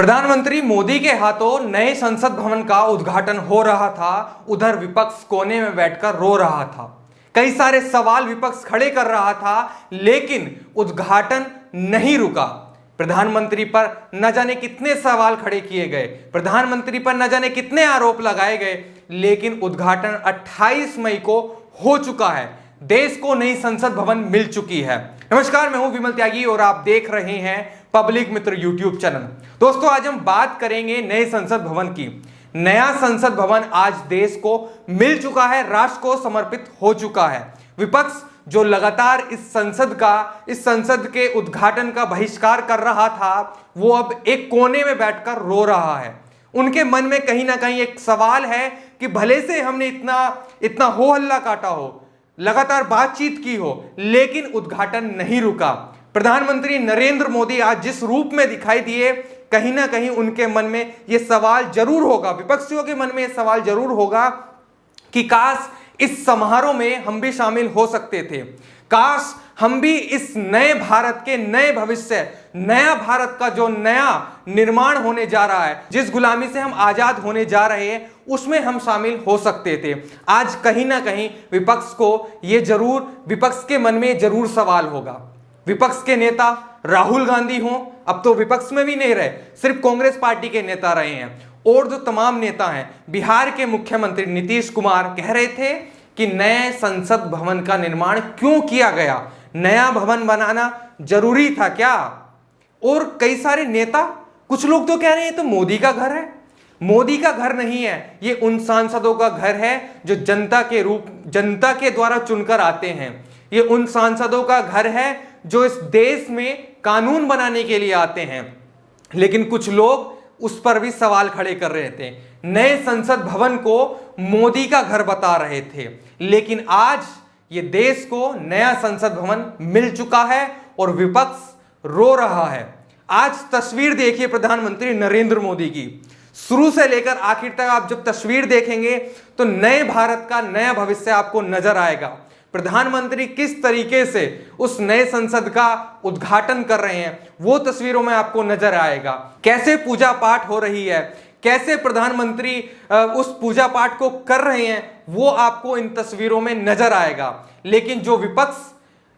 प्रधानमंत्री मोदी के हाथों नए संसद भवन का उद्घाटन हो रहा था, उधर विपक्ष कोने में बैठकर रो रहा था। कई सारे सवाल विपक्ष खड़े कर रहा था, लेकिन उद्घाटन नहीं रुका। प्रधानमंत्री पर न जाने कितने सवाल खड़े किए गए, प्रधानमंत्री पर न जाने कितने आरोप लगाए गए, लेकिन उद्घाटन 28 मई को हो चुका है। देश को नई संसद भवन मिल चुकी है। नमस्कार, मैं हूं विमल त्यागी और आप देख रहे हैं पब्लिक मित्र यूट्यूब चैनल। दोस्तों, आज हम बात करेंगे नए संसद भवन की। नया संसद भवन आज देश को मिल चुका है, राष्ट्र को समर्पित हो चुका है। विपक्ष जो लगातार इस संसद के उद्घाटन का बहिष्कार कर रहा था, वो अब एक कोने में बैठकर रो रहा है। उनके मन में कहीं ना कहीं एक सवाल है कि भले से हमने इतना हो हल्ला काटा हो, लगातार बातचीत की हो, लेकिन उद्घाटन नहीं रुका। प्रधानमंत्री नरेंद्र मोदी आज जिस रूप में दिखाई दिए, कहीं ना कहीं उनके मन में यह सवाल जरूर होगा, विपक्षियों के मन में यह सवाल जरूर होगा कि काश इस समारोह में हम भी शामिल हो सकते थे, काश हम भी इस नए भारत के नए भविष्य, नया भारत का जो नया निर्माण होने जा रहा है, जिस गुलामी से हम आजाद होने जा रहे हैं, उसमें हम शामिल हो सकते थे। आज कहीं ना कहीं विपक्ष के मन में जरूर सवाल होगा। विपक्ष के नेता राहुल गांधी हों, अब तो विपक्ष में भी नहीं रहे, सिर्फ कांग्रेस पार्टी के नेता रहे हैं, और जो तमाम नेता हैं, बिहार के मुख्यमंत्री नीतीश कुमार कह रहे थे कि नए संसद भवन का निर्माण क्यों किया गया, नया भवन बनाना जरूरी था क्या। और कई सारे नेता, कुछ लोग तो कह रहे हैं तो मोदी का घर है। मोदी का घर नहीं है, ये उन सांसदों का घर है जो जनता के द्वारा चुनकर आते हैं। ये उन सांसदों का घर है जो इस देश में कानून बनाने के लिए आते हैं। लेकिन कुछ लोग उस पर भी सवाल खड़े कर रहे थे, नए संसद भवन को मोदी का घर बता रहे थे। लेकिन आज ये देश को नया संसद भवन मिल चुका है और विपक्ष रो रहा है। आज तस्वीर देखिए प्रधानमंत्री नरेंद्र मोदी की, शुरू से लेकर आखिर तक आप जब तस्वीर देखेंगे तो नए भारत का नया भविष्य आपको नजर आएगा। प्रधानमंत्री किस तरीके से उस नए संसद का उद्घाटन कर रहे हैं, वो तस्वीरों में आपको नजर आएगा। कैसे पूजा पाठ हो रही है, कैसे प्रधानमंत्री उस पूजा पाठ को कर रहे हैं, वो आपको इन तस्वीरों में नजर आएगा। लेकिन जो विपक्ष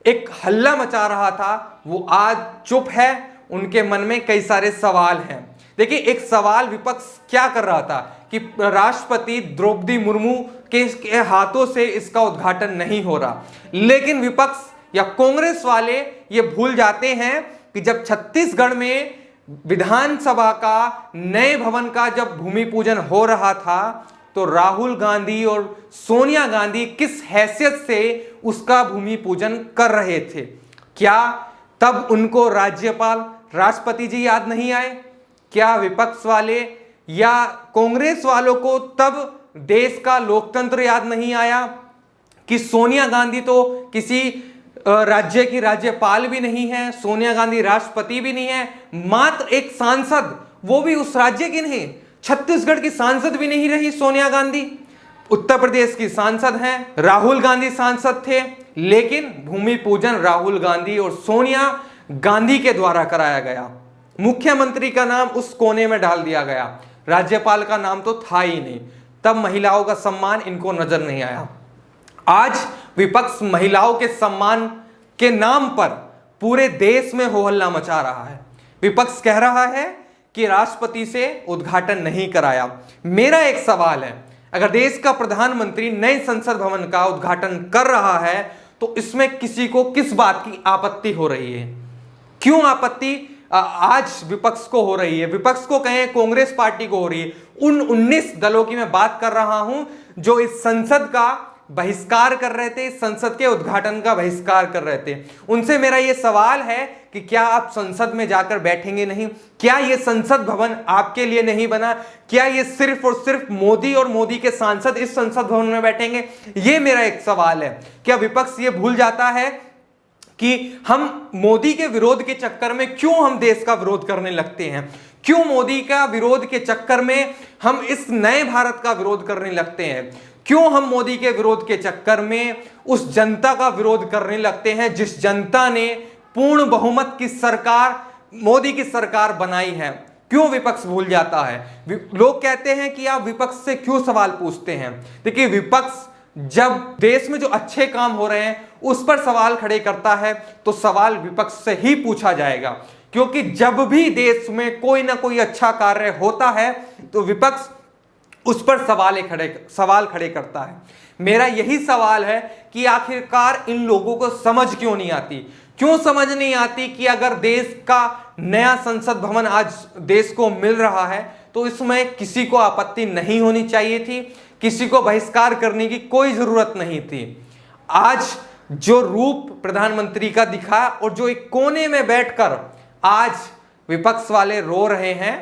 एक हल्ला मचा रहा था, वो आज चुप है। उनके मन में कई सारे सवाल हैं। देखिए, एक सवाल विपक्ष क्या कर रहा था कि राष्ट्रपति द्रौपदी मुर्मू के हाथों से इसका उद्घाटन नहीं हो रहा। लेकिन विपक्ष या कांग्रेस वाले ये भूल जाते हैं कि जब छत्तीसगढ़ में विधानसभा का नए भवन का जब भूमि पूजन हो रहा था, तो राहुल गांधी और सोनिया गांधी किस हैसियत से उसका भूमि पूजन कर रहे थे। क्या तब उनको राज्यपाल, राष्ट्रपति जी याद नहीं आए? क्या विपक्ष वाले या कांग्रेस वालों को तब देश का लोकतंत्र याद नहीं आया कि सोनिया गांधी तो किसी राज्य की राज्यपाल भी नहीं है, सोनिया गांधी राष्ट्रपति भी नहीं है, मात्र एक सांसद, वो भी उस राज्य की नहीं, छत्तीसगढ़ की सांसद भी नहीं रही सोनिया गांधी। उत्तर प्रदेश की सांसद हैं, राहुल गांधी सांसद थे, लेकिन भूमि पूजन राहुल गांधी और सोनिया गांधी के द्वारा कराया गया। मुख्यमंत्री का नाम उस कोने में डाल दिया गया, राज्यपाल का नाम तो था ही नहीं। तब महिलाओं का सम्मान इनको नजर नहीं आया। आज विपक्ष महिलाओं के सम्मान के नाम पर पूरे देश में हो हल्ला मचा रहा है। विपक्ष कह रहा है कि राष्ट्रपति से उद्घाटन नहीं कराया। मेरा एक सवाल है, अगर देश का प्रधानमंत्री नए संसद भवन का उद्घाटन कर रहा है, तो इसमें किसी को किस बात की आपत्ति हो रही है? क्यों आपत्ति आज विपक्ष को हो रही है? विपक्ष को कहें, कांग्रेस पार्टी को हो रही है। उन 19 दलों की मैं बात कर रहा हूं जो इस संसद का बहिष्कार कर रहे थे, इस संसद के उद्घाटन का बहिष्कार कर रहे थे। उनसे मेरा यह सवाल है कि क्या आप संसद में जाकर बैठेंगे नहीं? क्या यह संसद भवन आपके लिए नहीं बना? क्या यह सिर्फ और सिर्फ मोदी और मोदी के सांसद इस संसद भवन में बैठेंगे? यह मेरा एक सवाल है। क्या विपक्ष ये भूल जाता है कि हम मोदी के विरोध के चक्कर में क्यों हम देश का विरोध करने लगते हैं? क्यों मोदी का विरोध के चक्कर में हम इस नए भारत का विरोध करने लगते हैं? क्यों हम मोदी के विरोध के चक्कर में उस जनता का विरोध करने लगते हैं जिस जनता ने पूर्ण बहुमत की सरकार, मोदी की सरकार बनाई है? क्यों विपक्ष भूल जाता है? लोग कहते हैं कि आप विपक्ष से क्यों सवाल पूछते हैं। देखिए, विपक्ष जब देश में जो अच्छे काम हो रहे हैं उस पर सवाल खड़े करता है तो सवाल विपक्ष से ही पूछा जाएगा, क्योंकि जब भी देश में कोई ना कोई अच्छा कार्य होता है तो विपक्ष उस पर सवाल खड़े करता है। मेरा यही सवाल है कि आखिरकार इन लोगों को समझ क्यों नहीं आती? क्यों समझ नहीं आती कि अगर देश का नया संसद भवन आज देश को मिल रहा है तो इसमें किसी को आपत्ति नहीं होनी चाहिए थी, किसी को बहिष्कार करने की कोई जरूरत नहीं थी। आज जो रूप प्रधानमंत्री का दिखा और जो एक कोने में बैठकर आज विपक्ष वाले रो रहे हैं,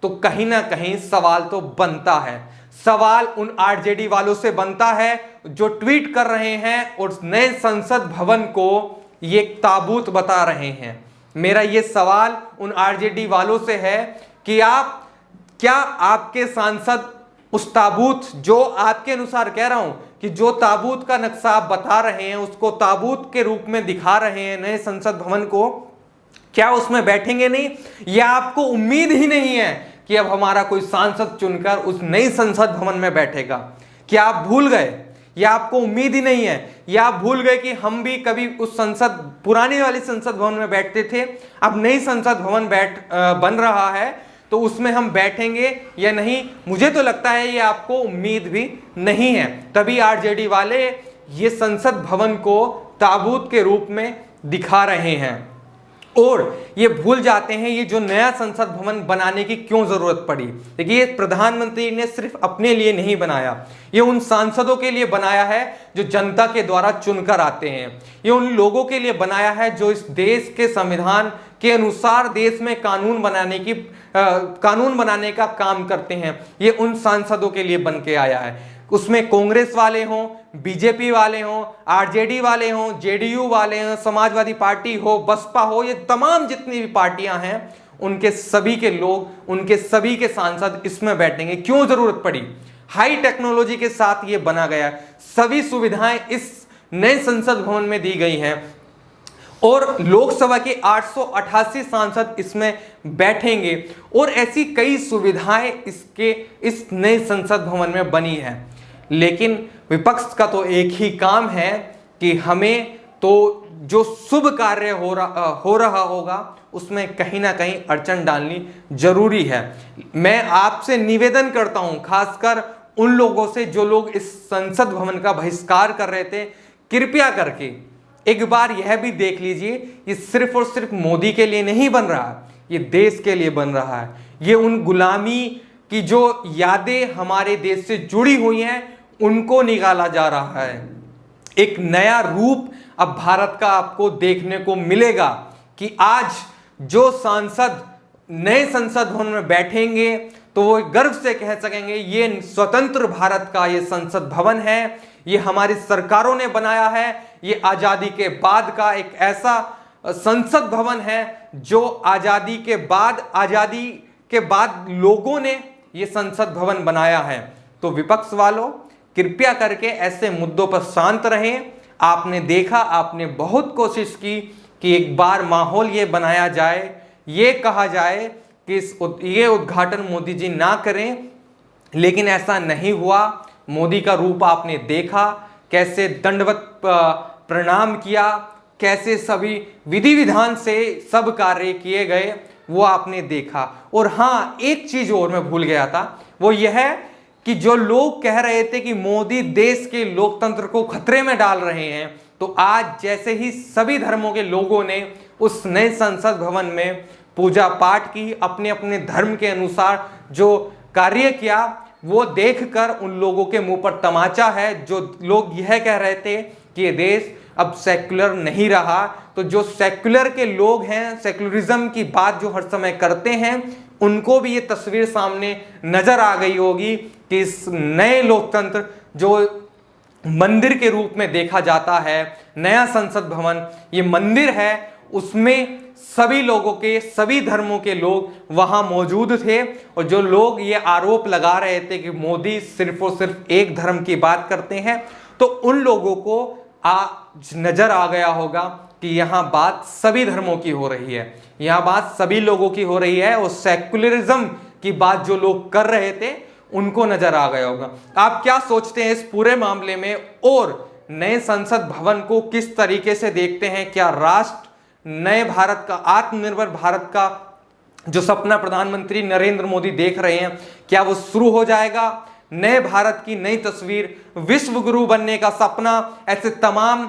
तो कहीं ना कहीं सवाल तो बनता है। सवाल उन आरजेडी वालों से बनता है जो ट्वीट कर रहे हैं और नए संसद भवन को ये ताबूत बता रहे हैं। मेरा ये सवाल उन आरजेडी वालों से है कि क्या आपके सांसद उस ताबूत, जो आपके अनुसार कह रहा हूं कि जो ताबूत का नक्शा आप बता रहे हैं उसको ताबूत के रूप में दिखा रहे हैं नए संसद भवन को, क्या उसमें बैठेंगे नहीं? या आपको उम्मीद ही नहीं है कि अब हमारा कोई सांसद चुनकर उस नई संसद भवन में बैठेगा? क्या आप भूल गए? या आपको उम्मीद ही नहीं है? या आप भूल गए कि हम भी कभी उस पुरानी वाली संसद भवन में बैठते थे, अब नई संसद भवन बन रहा है तो उसमें हम बैठेंगे या नहीं? मुझे तो लगता है ये आपको उम्मीद भी नहीं है, तभी आरजेडी वाले ये संसद भवन को ताबूत के रूप में दिखा रहे हैं और ये भूल जाते हैं ये जो नया संसद भवन बनाने की क्यों जरूरत पड़ी। देखिए, प्रधानमंत्री ने सिर्फ अपने लिए नहीं बनाया, ये उन सांसदों के लिए बनाया है जो जनता के द्वारा चुनकर आते हैं। ये उन लोगों के लिए बनाया है जो इस देश के संविधान के अनुसार देश में कानून बनाने का काम करते हैं। ये उन सांसदों के लिए बन के आया है। उसमें कांग्रेस वाले हों, बीजेपी वाले हों, आरजेडी वाले हों, जेडीयू वाले हों, समाजवादी पार्टी हो, बसपा हो, ये तमाम जितनी भी पार्टियां हैं उनके सभी के लोग, उनके सभी के सांसद इसमें बैठेंगे। क्यों जरूरत पड़ी? हाई टेक्नोलॉजी के साथ ये बना गया, सभी सुविधाएं इस नए संसद भवन में दी गई हैं और लोकसभा के 888 सांसद इसमें बैठेंगे और ऐसी कई सुविधाएं इस नए संसद भवन में बनी है। लेकिन विपक्ष का तो एक ही काम है कि हमें तो जो शुभ कार्य हो रहा होगा उसमें कहीं ना कहीं अड़चन डालनी जरूरी है। मैं आपसे निवेदन करता हूं, खासकर उन लोगों से जो लोग इस संसद भवन का बहिष्कार कर रहे थे, कृपया करके एक बार यह भी देख लीजिए, ये सिर्फ और सिर्फ मोदी के लिए नहीं बन रहा, ये देश के लिए बन रहा है। ये उन गुलामी की जो यादें हमारे देश से जुड़ी हुई हैं उनको निकाला जा रहा है। एक नया रूप अब भारत का आपको देखने को मिलेगा कि आज जो सांसद नए संसद भवन में बैठेंगे तो वो गर्व से कह सकेंगे ये स्वतंत्र भारत का ये संसद भवन है, ये हमारी सरकारों ने बनाया है, ये आजादी के बाद का एक ऐसा संसद भवन है जो आजादी के बाद लोगों ने ये संसद भवन बनाया है। तो विपक्ष वालों, कृपया करके ऐसे मुद्दों पर शांत रहें। आपने देखा, आपने बहुत कोशिश की कि एक बार माहौल ये बनाया जाए, ये कहा जाए कि ये उद्घाटन मोदी जी ना करें, लेकिन ऐसा नहीं हुआ। मोदी का रूप आपने देखा, कैसे दंडवत प्रणाम किया, कैसे सभी विधि विधान से सब कार्य किए गए, वो आपने देखा। और हाँ, एक चीज और मैं भूल गया था, वो यह है कि जो लोग कह रहे थे कि मोदी देश के लोकतंत्र को खतरे में डाल रहे हैं, तो आज जैसे ही सभी धर्मों के लोगों ने उस नए संसद भवन में पूजा पाठ की, अपने अपने धर्म के अनुसार जो कार्य किया, वो देखकर उन लोगों के मुंह पर तमाचा है। जो लोग यह कह रहे थे कि ये देश अब सेक्युलर नहीं रहा, तो जो सेक्युलर के लोग हैं, सेक्युलरिज्म की बात जो हर समय करते हैं, उनको भी ये तस्वीर सामने नजर आ गई होगी कि इस नए लोकतंत्र जो मंदिर के रूप में देखा जाता है, नया संसद भवन ये मंदिर है, उसमें सभी लोगों के, सभी धर्मों के लोग वहां मौजूद थे। और जो लोग ये आरोप लगा रहे थे कि मोदी सिर्फ और सिर्फ एक धर्म की बात करते हैं, तो उन लोगों को आज नजर आ गया होगा कि यहाँ बात सभी धर्मों की हो रही है, यहाँ बात सभी लोगों की हो रही है और सेक्युलरिज्म की बात जो लोग कर रहे थे उनको नजर आ गया होगा। आप क्या सोचते हैं इस पूरे मामले में और नए संसद भवन को किस तरीके से देखते हैं? क्या राष्ट्र नए भारत का, आत्मनिर्भर भारत का जो सपना प्रधानमंत्री नरेंद्र मोदी देख रहे हैं, क्या वो शुरू हो जाएगा? नए भारत की नई तस्वीर, विश्व गुरु बनने का सपना, ऐसे तमाम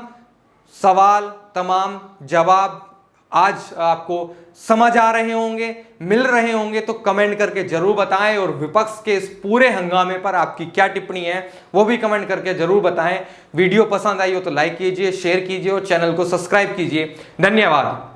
सवाल, तमाम जवाब आज आपको समझ आ रहे होंगे, मिल रहे होंगे, तो कमेंट करके जरूर बताएं। और विपक्ष के इस पूरे हंगामे पर आपकी क्या टिप्पणी है वो भी कमेंट करके जरूर बताएं। वीडियो पसंद आई हो तो लाइक कीजिए, शेयर कीजिए और चैनल को सब्सक्राइब कीजिए। धन्यवाद।